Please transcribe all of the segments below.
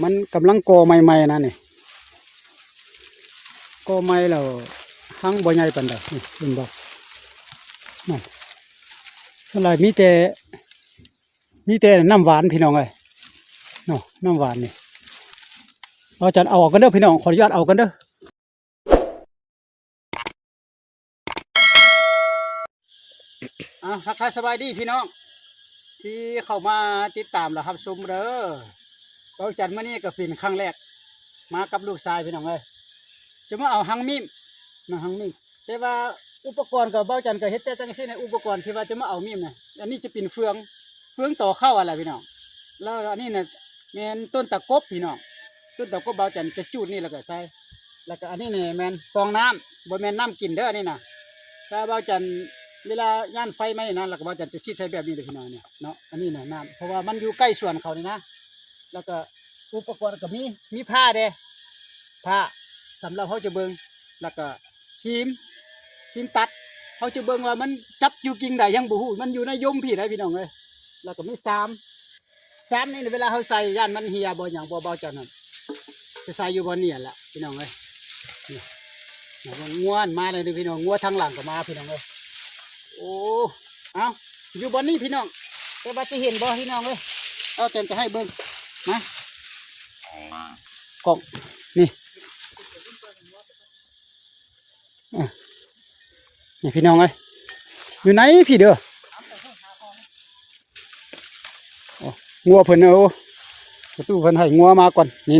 มันกำลังก่อใหม่ๆนะนี่ก่อใหม่แล้วหั่งบ่ใหญ่ปานใดนี่เห็นบ่นั่นเท่าไหร่มีแต่น้ำหวานพี่น้องเอ้ยเนาะน้ำหวานนี่เราจะเอาออกกันเด้อพี่น้องขออนุญาตเอากันเด้อทักทายสบายดีพี่น้องที่เข้ามาติดตามแล้วครับชมเด้อเราจัดมานี่ก็เป็นครั้งแรกมากับลูกชายพี่น้องเอ้ยจะมาเอาหังมิมนะหังมิมแต่ว่าอุปกรณ์กับเบ้าจันก็เฮ็ดแต่จังซี่ในอุปกรณ์ที่ว่าจะมาเอามิมนะอันนี้จะเป็นเฟืองต่อเข้าอะไรพี่น้องแล้วอันนี้น่ะแม่นต้นตะกบพี่น้องต้นตะกบเบ้าจันจะจูดนี่แล้วก็ใส่แล้วก็อันนี้นี่แม่นฟองน้ำบ่แม่นน้ำกินเด้อนี่นะถ้าเบ้าจันเวลาย่านไฟไหม้นะแล้วก็เบ้าจันจะซีดใส่แบบนี้เลยพี่น้องเนี่ยเนาะอันนี้น่ะน้ำเพราะว่ามันอยู่ใกล้สวนเขานี่นะแล้วก็อุปกรณ์ก็มีผ้าเด้ผ้าสำหรับเขาจะเบิ่งแล้วก็ชิมตัดเขาจะเบิ่งว่ามันจับอยู่กิ่งใดยังบ่ฮู้มันอยู่ในยมพี่ได้พี่น้องเอ้ยแล้วก็มีสามนี่เวลาเขาใส่ย่านมันเหี่ยบ่หยังบ่เบาจังนั่นจะใส่อยู่บ่เนี่ยแหละพี่น้องเอ้ยนี่งัวมาเลยพี่น้องงัวทางหลังก็มาพี่น้องเอ้ยโอ้เอาอยู่บ่นี้พี่น้องแต่ว่าจะเห็นบ่พี่น้องเอ้ยเอาเต็มจะให้เบิ่งมากล่องนี่นี่พี่น้องเอ้ยอยู่ไหนพี่เด้องัวเพิ่นเอาตู้เพิ่นให้งัวมาก่อนนี่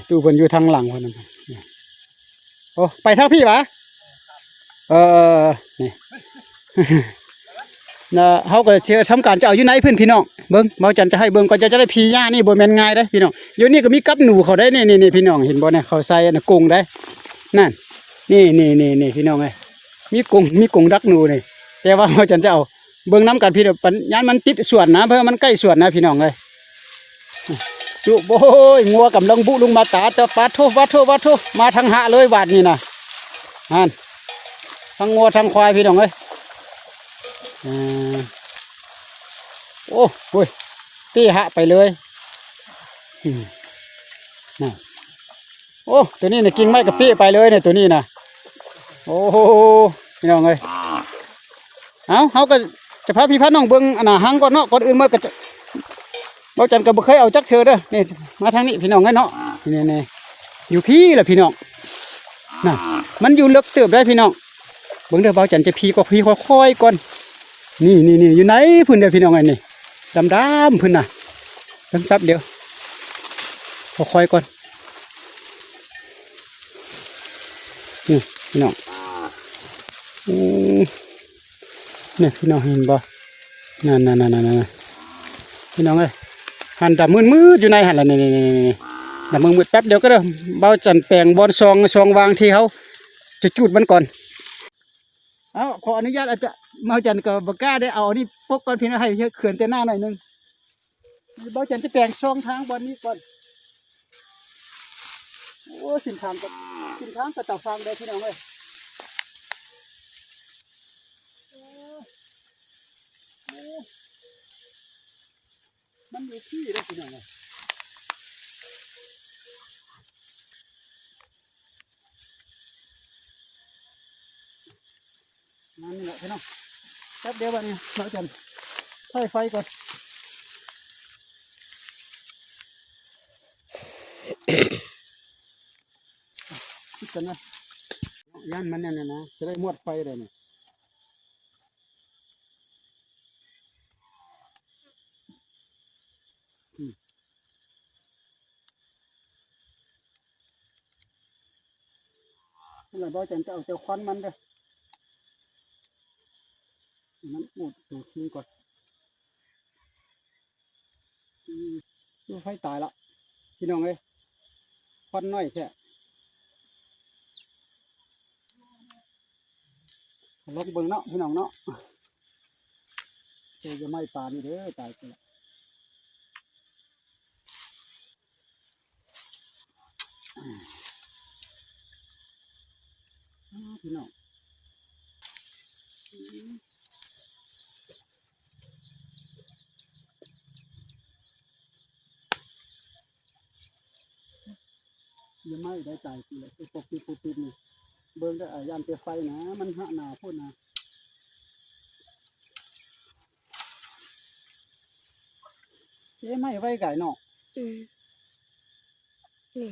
ตู้เพิ่นอยู่ทางหลังเพิ่นโอ้ไปทางพี่ปะนี่นะเขาก็จะทำการจะเอาอยู่ไหนเพื่อนพี่น้องเบิ้งเบาจันจะให้เบิ้งก่อนจะได้พีย่านี่บ่แม่นง่ายได้พี่น้องเดี๋ยวนี้ก็มีกับหนูเขาได้นี่พี่น้องเห็นบ่เนี่ยเขาใส่นะกรงได้นั่นนี่พี่น้องไงมีกรงดักหนูนี่แต่ว่าเบาจันจะเอาเบิ้งน้ำกันพี่เดี๋ยวปัญญามันติดสวนนะเพราะมันใกล้สวนนะพี่น้องเลยจุโบ้ยงัวกำลังบุลงมาตาตะปัดโทมาทางหะเลยบาดนี่นะฮันทั้งงัวทั้งควายพี่น้องเลยโอ้โหตีหะไปเลยน่ะโอ้ตัวนี้เนี่ยกิ่งไม้กระปี้ไปเลยเนี่ยตัวนี้นะโอ้โหพี่น้องเลยเขาก็จะพาพี่พัดน้องเบิ้งอันน่ะหังก่อนเนาะก่อนอื่นเมื่อก็จะเราจันก็บ่เคยเอาจักเธอเด้อนี่มาทางนี้พี่น้องไงเนาะนี่อยู่พี่แหละพี่น้องน่ะมันอยู่ลึกเติบได้พี่น้องเบิ้งเด้อเบาจันจะพี่ก็พี่ค่อยๆก่อนนี่อยู่ไหนพื้นเดียวพี่น้องไงนี่ดำพื้นน่ะแป๊บเดียวค่อยๆก่อนนี่พี่น้องเนี่ยพี่น้องเห็นบ่นั่นพี่น้องเอ้ยหันดำมืดอยู่ในหันละนี่ดำมืดแป๊บเดียวก็เด้อเบาจันแปลงบอลซองวางที่เขาจะจุดมันก่อนเอาขออนุญาตอาจจะเบาจันกับบก้าได้เอานี่พกก่อนพี่น้องให้เขื่อนแต่หน้าหน่อยนึงเบาจันจะแปลงซองทางบอลนี้ก่อนโอ้สินค้างกับเต่าฟางได้พี่น้องเอ้ยมันอยู่ที่ได้พี่น้องเลยนั่นนี่แหละพี่น้องแป๊บเดียววันนี้เราจะใช้ไฟก่อนคิดกันนะย่านมันเนี่ยนะจะได้มวดไฟเลยเนี่ยนี่แหละเราจะเอาเจ้าควันมันเด้อมันดูทิ้งก่อนดูไฟตายละพี่น้องเอ้ยควันน้อยแค่ลองเบิ่งเนาะพี่น้องเนาะจะไม่ตายนี่เด้อตายไปละพี่น้อง ยังไม่ได้จ่ายกี่เลยปกติปูตินนี่เบิ่งได้ยามเตะไฟนะมันหะหนาพูดนะเจ๊ไม่ไว้ไก่เนาะนี่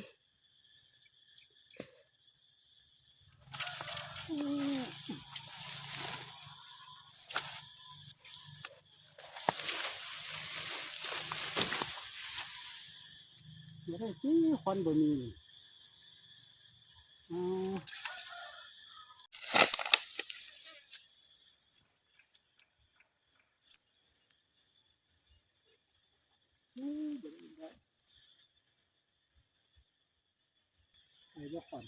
ไม่ได้ที่ควันบ่มีอ๋อไอ้บ่ควัน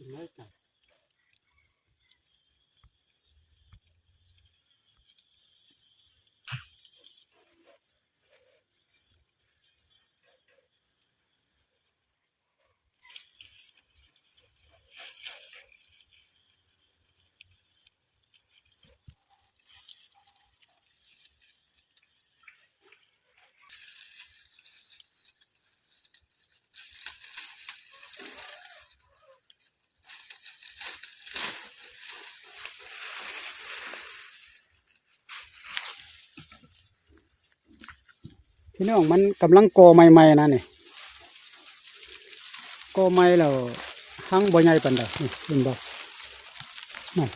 กินไว้ไก่พี่น้องมันกำลังโกใหม่ๆนะนี่โกใหม่แล้วหั่งบ่ใหญ่ปานใดนี่เห็นบ่นั่น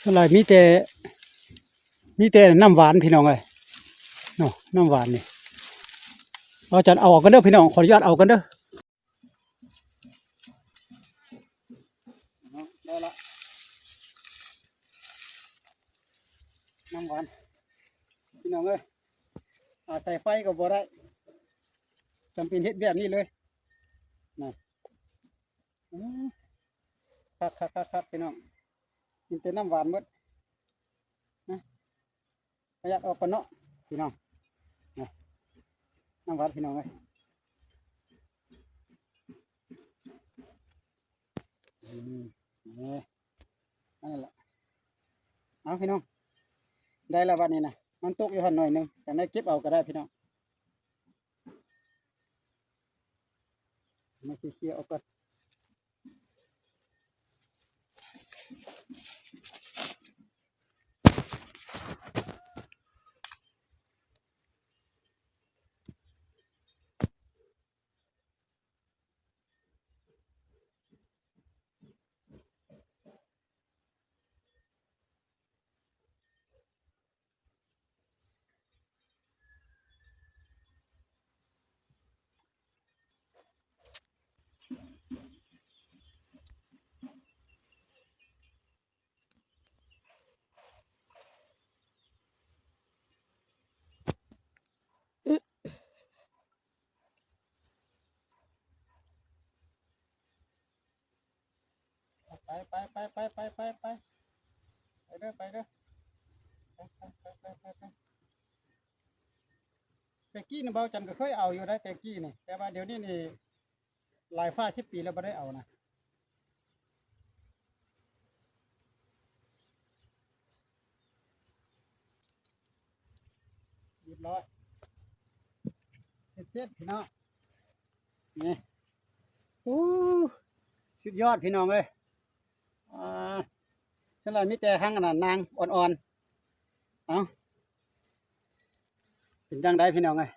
สลายมีแต่น้ำหวานพี่น้องเอ้ยเนาะน้ำหวานนี่เอาจันเอาออกกันเด้อพี่น้องขออนุญาตเอากันเด้อได้ละน้ำหวานพี่น้องเอ้ยใส่ไฟก็บ่ได้จำเป็นเฮ็ดแบบนี้เลยนะครับพี่น้องกินแต่น้ำหวานหมดนะประหยัดออกกันเนาะพี่น้องนะน้ำหวานพี่น้องเอ้ยนี่นั่นแหละเอาพี่น้องได้แล้ววันนี้นะมันตกอยู่หันหน่อยหนึงแต่ได้เก็บเอาก็ได้พี่น้องมาเคลียร์เอาก่อนไปเด้อไปเด้อไปแต่กี้นี่เบาจันก็เคยเอาอยู่ได้แต่กี้นี่แต่ว่าเดี๋ยวนี้นี่หลายฟ้า10 ปีแล้วไม่ได้เอานะเรียบร้อยเสร็จพี่น้องนี่โอ้สุดยอดพี่น้องเลยฉลาดมิแต่หั่งขนาดนางอ่อนๆเอาเป็นจังได้พี่น้องเลย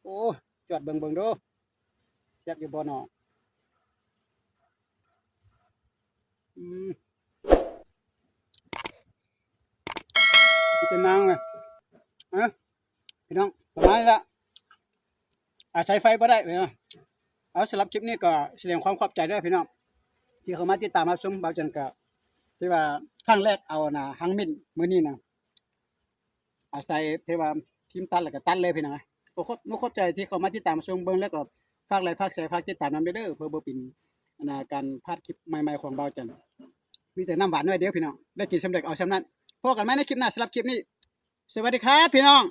โอ้จอดเบิ่งดูเสียบอยู่บ่หนอเป็นนางเลยพี่น้องประมาณนี้ละใช้ไฟบ่ได้พี่น้องเอาสำหรับคลิปนี้ก็แสดงความขอบใจด้วยพี่น้องที่เข้ามาติดตามรับชมเบาจันก็ที่ว่าครั้งแรกเอานะหั่งมิ้นมื้อนี้นะอาศัยที่ว่าคิมตัดแล้วก็ตัดเลยพี่น้อง บ่เข้าใจที่เขามาติดตามชมเบิ่งแล้วก็ฝากไลค์ฝากแชร์ฝากติดตามนำเด้อเพื่อบ่เป็นการพลาดคลิปใหม่ๆของเบาจันมีแต่น้ำหวานน้อยเดียวพี่น้องได้กินสำเร็จเอาสำนั้นพบกันใหม่ในคลิปหน้าสำหรับคลิปนี้สวัสดีครับพี่น้อง